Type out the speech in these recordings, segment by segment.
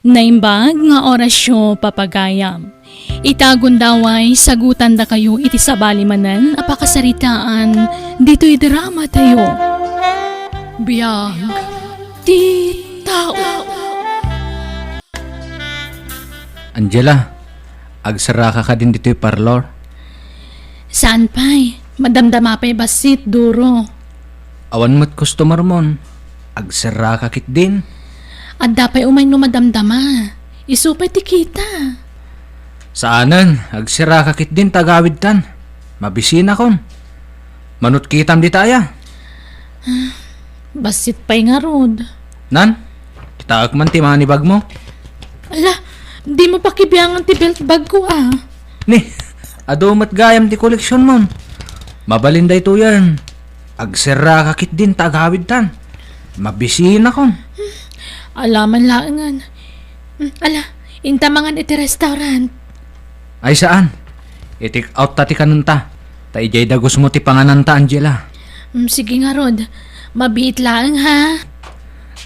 Naimbag nga orasyo papagayam. Itagon daway sagutan da kayo iti sabali manan apakasaritaan dito'y drama tayo. Biyag ti tao. Angela, agsara ka din dito'y parlor. Saan pa'y? Madamdama pa'y basit, duro. Awan mo't customer mon. Agsara ka kit din. At dapay umay no madamdama. Isupay ti kita. Saanan, agsara ka kit din tagawid tan. Mabisina kon. Manut kitam di taya. Basit pa'y nga rod. Nan, kitaak man ti manibag mo. Ala, di mo pakibiyangan ti belt bag ko ah. Ni, adumat gayam ti koleksyon mon. Mabalinday to yan. Agsara ka kit din tagawid tan. Mabisina kon. Alaman laangan. Ala, intamangan iti restaurant. Ay saan? Itik out tati kanunta. Ta ijay dagos mo ti pangananta, Angela. Sige nga rod, mabiit laang ha.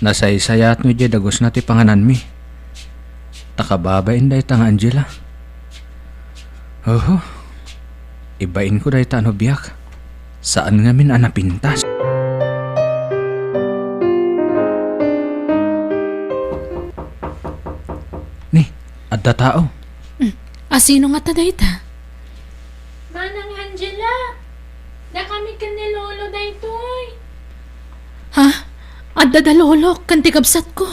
Nasaysayat mo ijay dagos na ti panganan mi. Takababain day ta nga, Angela. Oho, ibain ko day ta ano biyak. Saan nga min anapintas? Ni, adda tao. Asino nga taday ta? Manang Angela, na kami ka ni Lolo daytoy. Ha? Adda da lolo, kanti kabsat ko.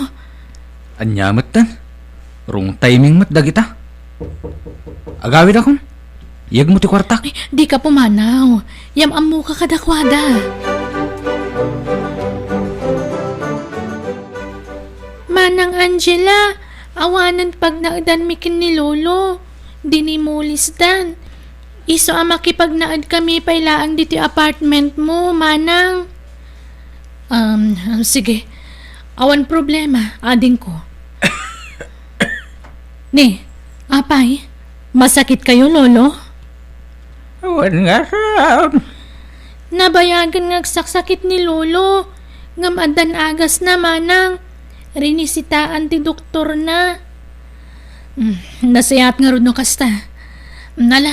Anyamat tan. Rung timing mat dagita. Agawid akon. Iyag mo ti kwartak. Ay, di ka pumanaw. Yamam mo ka kadakwada. Manang Angela, awanan pag naadan mikin ni Lolo. Dinimulis dan. Iso ang makipagnaad kami pailaang dito apartment mo, manang. Sige. Awan problema, ading ko. Ni, apay, masakit kayo, lolo? Awan nga ram. Nabayagan nga saksakit ni Lolo. Ngam adan agas na, manang. Rinisitaan ti doktor na. Nasayat nga ron no kasta. Nala,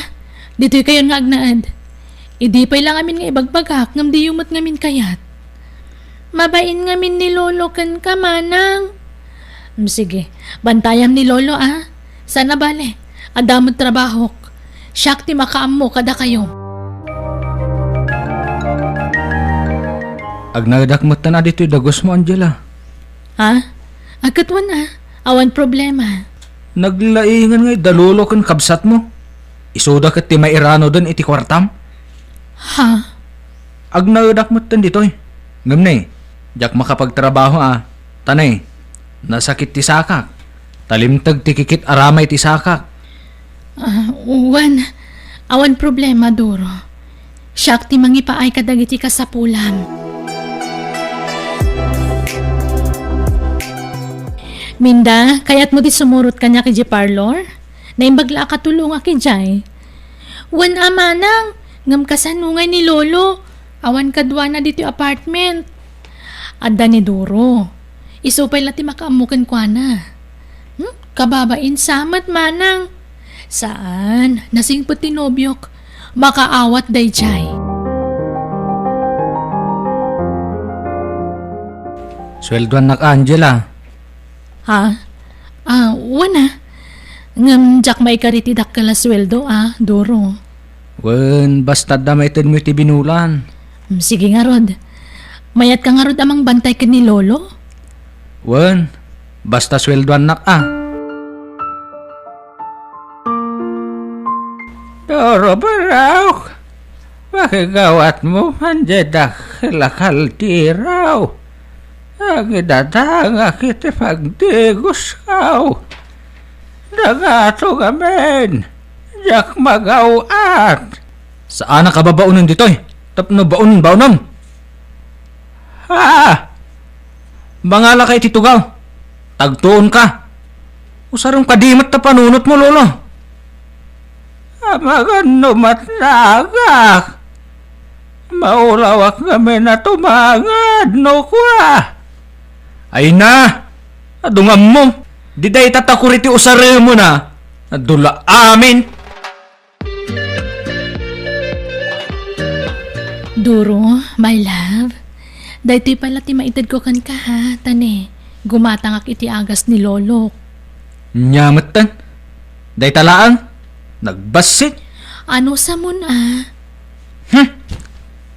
dito'y kayo nga agnaad. Idi pa'y lang amin nga ibagbagak, ngam di yumot ngamin kayat. Mabain ngamin ni Lolo kan ka, manang. Sige, bantayam ni lolo ah. Sana bale, adamot trabahok. Siyak ti makaam mo kada kayo. Agnadakmat na dito'y dagos mo, Angela. Ha? Agkatwan ah. Awan problema. Naglaingan nga dalulo kan kabsat mo. Isuda kat ti mairano doon iti kwartam. Ha? Agnadakmat tan dito'y. Ngam na jak makapagtrabaho ah. Tanay, nasakit ti sakak. Talimtag ti kikit aramay ti sakak. Awan problema, Duro. Siyak ti mangipaay kadagiti kasapulan. Minda, kayat mo di sumurot kanya ki di parlor? Naimbagla ka tulong aki jay. Wan amanang, ngam kasanungay ni Lolo. Awan kadwa na dito apartment. Adda ni Duro. Isupay lati makaamukan kwa na. Kababain samat, manang. Saan? Nasingpot ti nobyok. Makaawat day jay. Sweldoan nak Angela. Ha? Wana. Ngam jak may karitidak ka la sweldo Duro. Wen, basta damaitin mo iti binulan. Sige nga rod. Mayat ka nga rod amang bantay ka ni Lolo? Wen, basta sweldoan nak Doro baraw. Makigawat mo manjedak lakal tiraw. Ang idatang akit pagdigos kaw. Dagato gamen. Jak magawat. Saan ka babaunin dito'y? Tapno baunon. Ha? Bangala kay titugaw. Tagtuon ka. Usarong kadimat na panunot mo, lolo. Amagan numatagak. Maulawak kami na tumangad, no kwa. Ay na! Adungam mo! Di day tatakuriti usare mo na! Adula amin! Duro, my love. Dahito pala ti maitid ko kan ka ha, tane. Gumatangak iti agas ni Lolo. Nyamatan! Day talaang! Nagbasit! Ano sa mun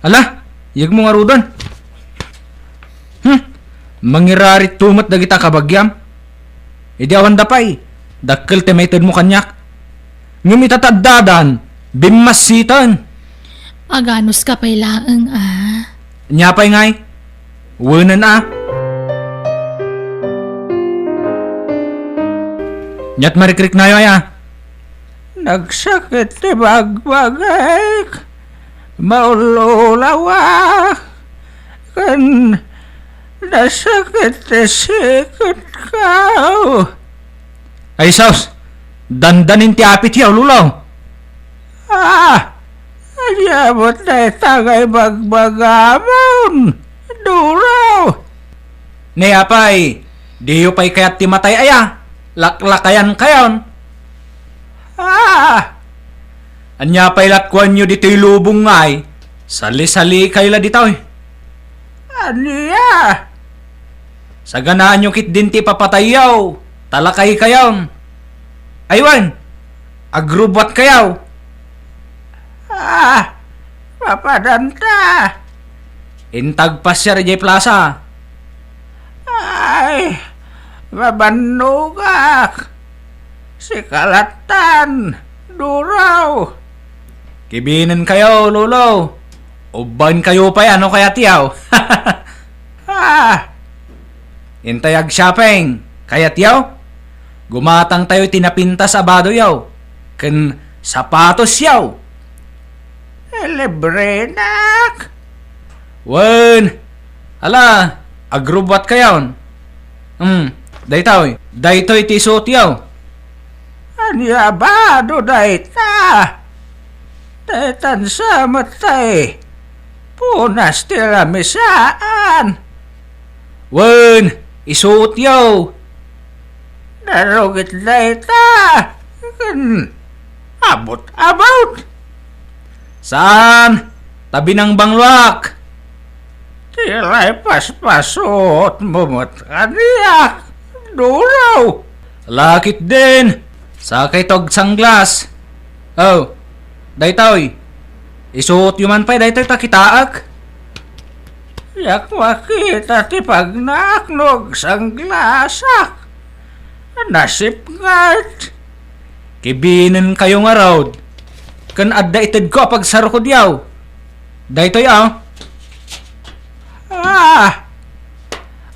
Ala! Yag mo nga rudan! Mangirarit tumat na kita kabagyam. Idi awan dapay. Dakkel temated mo kanyak. Ngum itatadadan. Bimasitan. Aganos ka pa'y laang Nyapay ngay. Wunan Nyat marikrik na yoy Nagsakit ni bagbagay. Maululawa. Kan nasakit ni sikot ka. Ay saus. Dandanin ti apit yaw lulaw. Ayabot na itagay bagbagamon. Duraw. Ni apay. Diyo pa'y kayat ti matay aya. Laklakayan kayon. Anya pa'y latkuan nyo dito'y lubong ngay. Sali-sali kayla dito'y. Anya? Sa ganaan nyo kit din ti papatayaw. Talakay kayon. Aywan. Agrubat kayaw. Papadanta. Intag pa siya Rejay Plaza. Ay, mabanugak. Si Kalatan. Duraw. Kibinan kayo, Lolo. Uban kayo pa ano kaya tiyaw? Intayag shopping. Kaya tiyaw? Gumatang tayo tinapinta sa bado yaw. Ken sapatos yaw. Libre nak. Wen. Ala, agrubat kayon. Daytoy. Daytoy ti suot yaw. Anya bado dayta. Daytan sa matay. Punas tila misaan. Wen, isuot yaw. Narugit dayta. Abot. Saan? Tabi ng bangluak. Tila'y paspasot mumot kaniyak. Duraw. Lakit din. Sakay tog sanglas. Oh, daytoy. Isuot yuman pa'y daytoy takitaak. Yak makita ti pagnaknog sanglasak. Nasipngat. Kibinan kayo nga raw. Kan adda ited ko pag sarukod yaw. Daytoy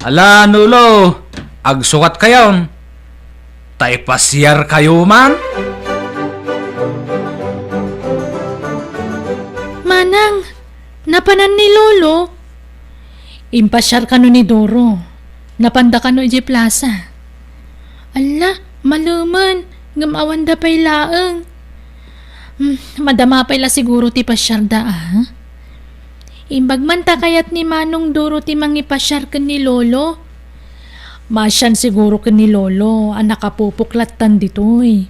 Ala nulo. Agsukat kayon. Tay pasyar kayo man. Manang, napanan ni Lolo. Impasyar ka no ni Doro. Napanda ka no Rejay Plaza. Ala, maluman. Ngamawan da pa'y laang. Madama pala siguro ti pasyar da Imbag man ta kayat ni Manong Doro ti mangipasyar ken ni Lolo. Masyan siguro ken ni Lolo ang nakapupuklatan ditoy.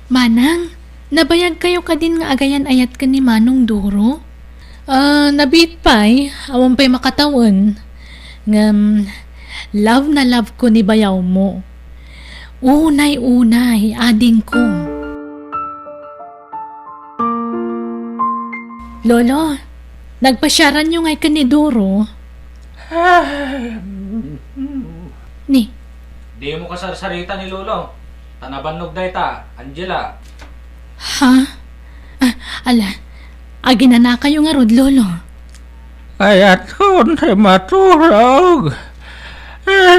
Manang, nabayag kayo ka din nga agayan ayat ken ni Manong Doro? Nabit pa'y, awan pa'y makatawan. Love na love ko ni bayaw mo. Unay, ading ko. Lolo, nagpasyaran nyo ngay ka ni Doro. Ni? Di mo kasarsarita ni Lolo. Tanabanog dayta, Angela. Ha? Ala, agina na kayo nga rod, Lolo. Kayat ko na matulog.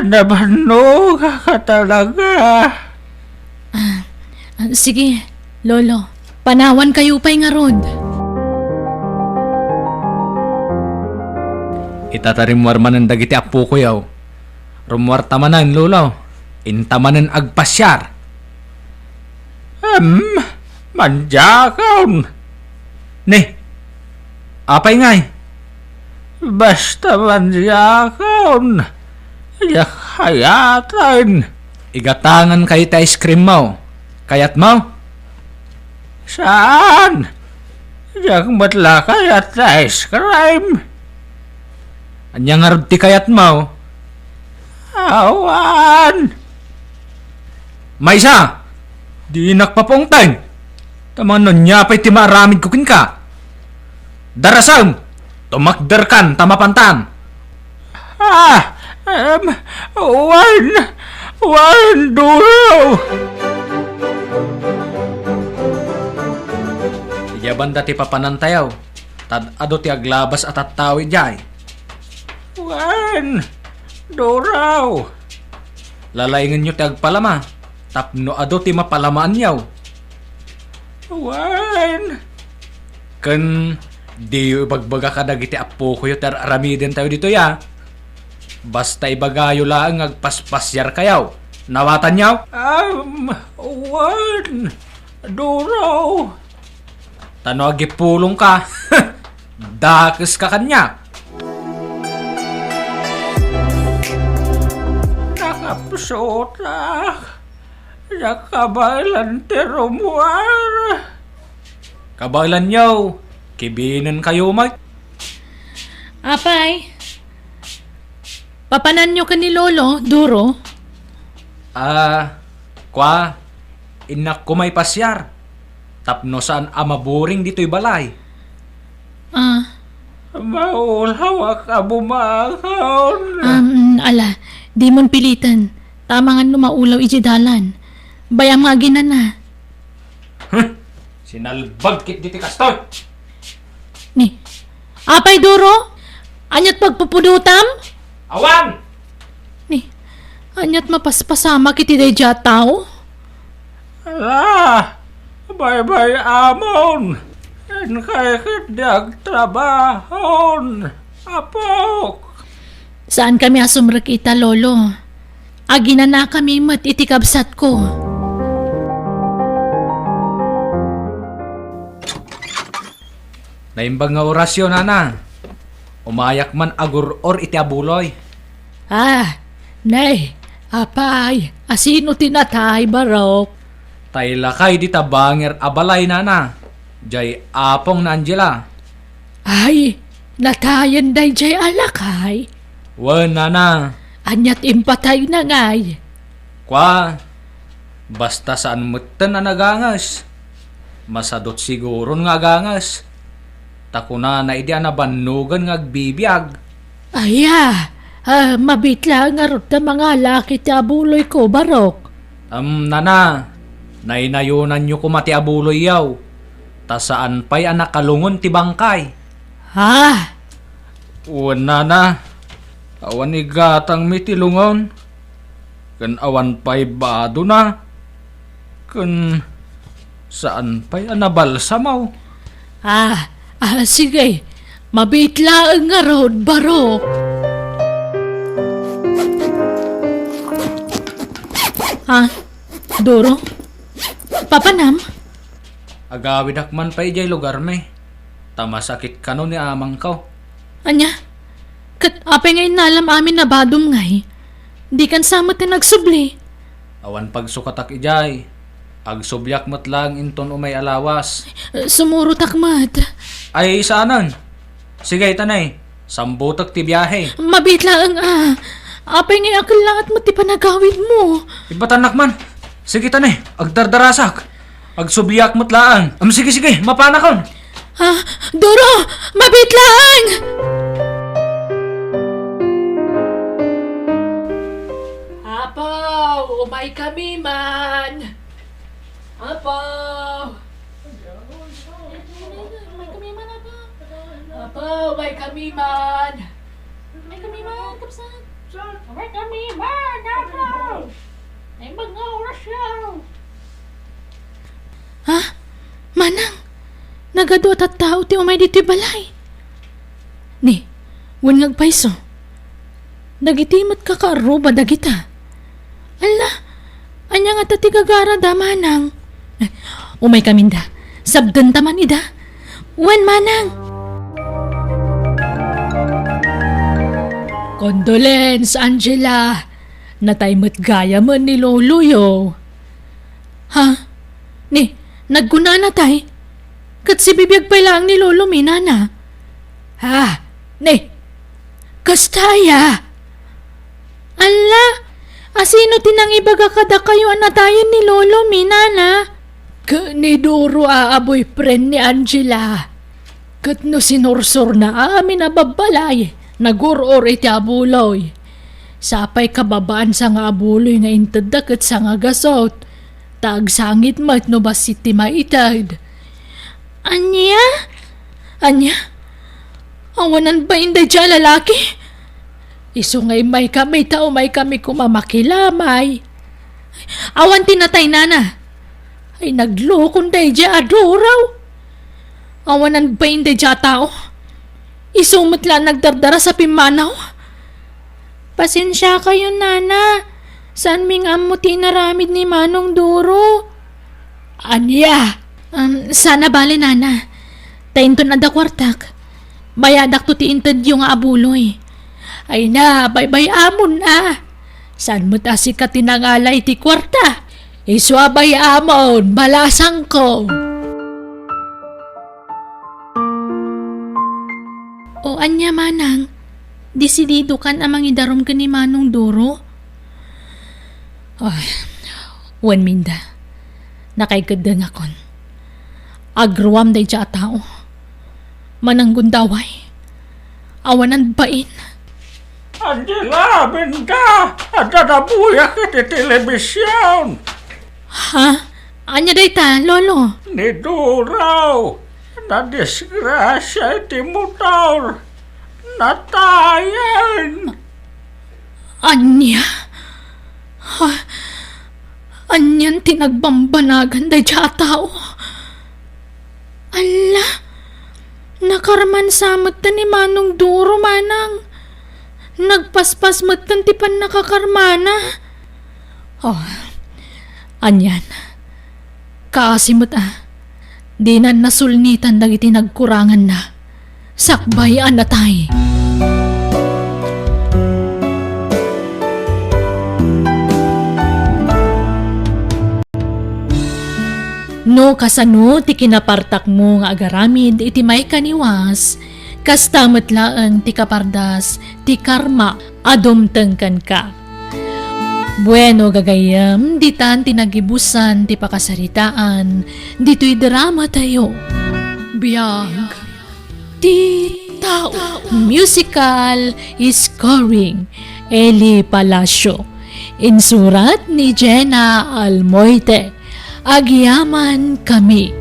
Nabanog ka talaga. Sige, Lolo. Panawan kayo pa'y nga rod. Itatarim warmanan dagiti apo ko yaw. Rumwartamanan, Lolo. Intamanan agpasyar. Manjakaon. Ne, apay ngay. Basta manjakaon. Yak hayatan. Igatangan kay ta ice cream mo. Kayat mo? Saan? Yak matla kayat ta ice cream. Anyang arab ti kayat mo? Awan. Maysa! Di nakpapongtay. Tamanon niya pa'y ti maaramid kukin ka. Darasam! Tumakder kan tamapantan. Wan duro. Iyaban dati papanantayaw. Tad ado ti aglabas at tawi jay. Wan duro. Lalaingan nyo ti agpalama. Tapno ado ti mapalamaan yaw. Wan. Kan di ibagbaga ka dagiti apo ko yung aramidin tayo dito ya. Basta ibagayo lang agpaspasyar kayaw. Nawatan yaw? Wan. Duraw. Tano agipulong ka. Dakis ka kanya. Nakapsutak. Nakabailan ti Romuald. Kabailan yaw. Kibinan kayo mag. Apay, papanan nyo ka ni Lolo, Duro? Kwa, inak ko may pasyar. Tapno saan amaburing dito'y balay. Maulhawa ka bumakon. Ala, di mon pilitan. Tama nga lumaulaw ijidalan. Bayam nga ginana. Sinalbag kit diti kastoy. Ni, apay Duro? Anyat pagpupudutam? Awan! Ni, anyat mapaspasama kiti day jataw? Ala, bye-bye amon. En kay kitdag trabahon. Apok. Saan kami asumrakita, Lolo? Agina na kami mat itikabsat ko. Naimbang nga orasyon, nana. Umayak man agur or iti abuloy. Nay, apay, asino tinatay barok? Taylakay di tabanger abalay, nana. Jay apong na Angela. Ay, natayan day jay alakay. Wan, nana. Anyat impatay na ngay. Kwa, basta saan mutan na nagangas. Masadot siguro nga gangas. Takuna na idi na banugan nga agbibiyag. Mabitla nga rot na mga laki ti abuloy ko, barok. Nana, nainayunan nyo kumati abuloy yaw. Ta saan pa'y anak kalungon ti bangkay. Uwan, nana. Awan igatang mitilungon. Kan awan pa'y bado na. Kan saan pa'y anabalsamaw. Sige. Mabitla nga rot, barok. Doro? Papanam? Agawid akman pa'y jay lugar me. Tamasakit ka no ni amang kaw. Anya? Kat apay ngayon nalam amin na badom ngay. Di kan samot na nagsubli. Awan pagsukatak ijay. Agsubyak mo't lang inton umay alawas. Sumurot akmat. Ay saanan? Sige tanay. Sambutak ti biyahe. Mabitla ang apay ngayon akal lahat mo ti panagawid mo. Ibatanak man. Sige tanay. Agdardarasak. Agsubyak mo't lang. Sige. Mapanakon. Doro! Mabitlang! Apaw! Umay kami man! Apaw! Apaw! Umay kami man! Umay kami man! Kapsan! Umay kami man! Apaw! May mga orasyaw! Manang! Nagadot at tao ti umay dito balay. Ni, wan ngagpaiso. Nagitimat ka karuba dagita. Ala, anya nga tati gagara da manang. Umay kaminda, sabdan taman ida. Wan manang. Condolence, Angela. Nataymot gaya mo ni Lolo yo. Ha? Ni, nagkuna na tay? Kat si bibiyag pa lang ni Lolo minana. Ha? Ni, kastaya. Ala, asino tinang ibaga kada kayo anatayan ni Lolo minana? Ni Doro boyfriend ni Angela. Kat no sinursur na amin na babalay. Naguror iti abuloy. Sapay kababaan sa nga abuloy nga intadak at sa nga gasot. Tagsangit mat no basiti maitad. Anya? Anya? Awanan ba inday dya lalaki? Isungay may kami tao may kami kumamakilamay. Awan tinatay nana. Ay naglokon day dya adoraw. Awanan ba inday dya tao? Isumot lang nagdardara sa pimanaw. Pasensya kayo, nana. Saan mi nga mo tinaramid ni Manong Doro? Anya? Sana bale, nana. Tainton na da kwartak. Bayadak to tiintad yung abuloy. Ay na, baybay amon na. Saan mo ta si katinangalay ti kwarta? Iswabay amon, balasang ko. O anya manang, disidido kan amang idarom ka ni Manong Doro? Ay, wan minda, nakaigandang akon. Agruam day dya tao. Mananggundaway. Awanan bain. Angela, benda! At nadabuyak iti telebisyon! Ha? Anya day ta, Lolo? Ni Doraw! Na-disgrasya iti motor! Natayan! Anya? Ha? Anyan tinagbambanagan day dya tao. Ala, nakarman samot ta ni Manong Doro manang. Nagpaspas matan ti pan nakakarmana. Oh, anyan. Kaasimot di na nasulnitan dagiti nagkurangan na. Sakbayan na tay. No kasano ti kinapartak mo nga agaramid iti may kaniwas, kastamot laan ti kapardas ti karma adumtengkan ka. Bueno gagayam, ditan tinagibusan ti pakasaritaan, dito'y drama tayo. Biyag, ti tao. Musical scoring, Eli Palacio. Insurat ni Jenna Almoite. Agyaman kami.